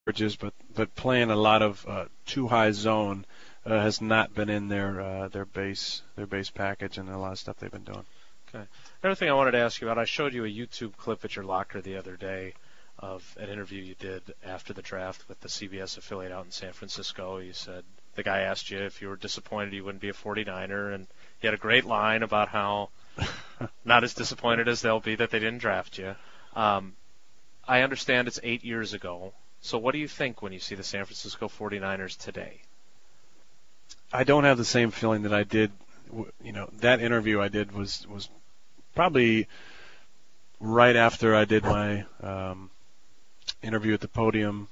averages, but playing a lot of too high zone has not been in their base package and a lot of stuff they've been doing. Okay. Another thing I wanted to ask you about, I showed you a YouTube clip at your locker the other day of an interview you did after the draft with the CBS affiliate out in San Francisco. You said the guy asked you if you were disappointed you wouldn't be a 49er, and you had a great line about how not as disappointed as they'll be that they didn't draft you. I understand it's 8 years ago. So what do you think when you see the San Francisco 49ers today? I don't have the same feeling that I did. That interview I did was probably right after I did my interview at the podium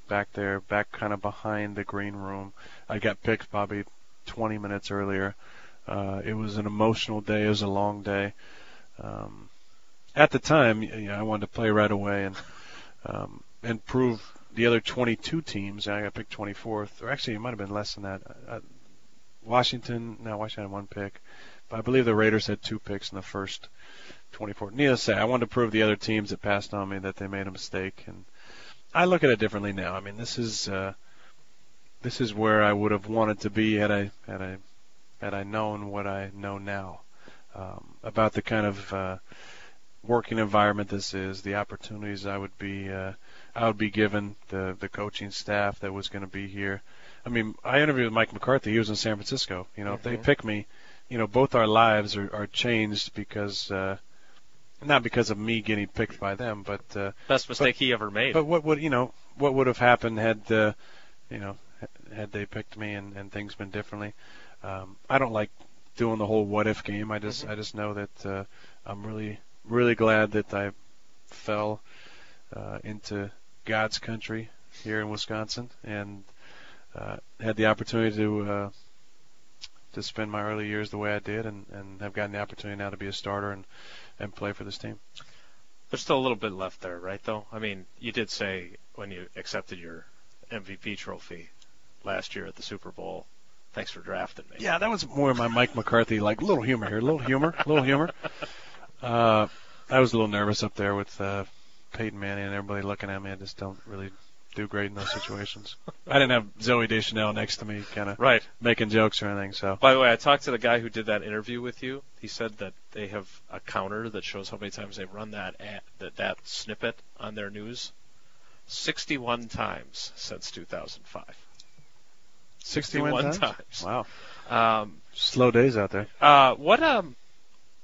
back kind of behind the green room. I got picked probably 20 minutes earlier. It was an emotional day. It was a long day. At the time, I wanted to play right away and prove the other 22 teams. I got picked 24th, or actually it might have been less than that. Washington had one pick, but I believe the Raiders had 2 picks in the first 24. Needless to say, I wanted to prove the other teams that passed on me that they made a mistake, and I look at it differently now. I mean, this is where I would have wanted to be had I known what I know now about the kind of working environment this is, the opportunities I would be given, the coaching staff that was going to be here. I mean, I interviewed with Mike McCarthy. He was in San Francisco. If they pick me, both our lives are changed because not because of me getting picked by them, but best mistake he ever made. But what would have happened had had they picked me and things been differently? I don't like doing the whole what if game. I just know that I'm really glad that I fell into God's country here in Wisconsin and had the opportunity to spend my early years the way I did and have gotten the opportunity now to be a starter and play for this team. There's still a little bit left there, right, though? I mean, you did say when you accepted your MVP trophy last year at the Super Bowl, thanks for drafting me. Yeah, that was more of my Mike McCarthy, like little humor here, little humor. I was a little nervous up there with Peyton Manning and everybody looking at me. I just don't really do great in those situations. I didn't have Zoe Deschanel next to me kind of making jokes or anything. So. By the way, I talked to the guy who did that interview with you. He said that they have a counter that shows how many times they've run that snippet on their news. 61 times since 2005. 61 times? Wow. Slow days out there.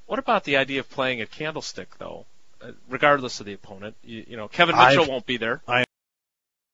What about the idea of playing at Candlestick, though? Regardless of the opponent, Kevin Mitchell won't be there.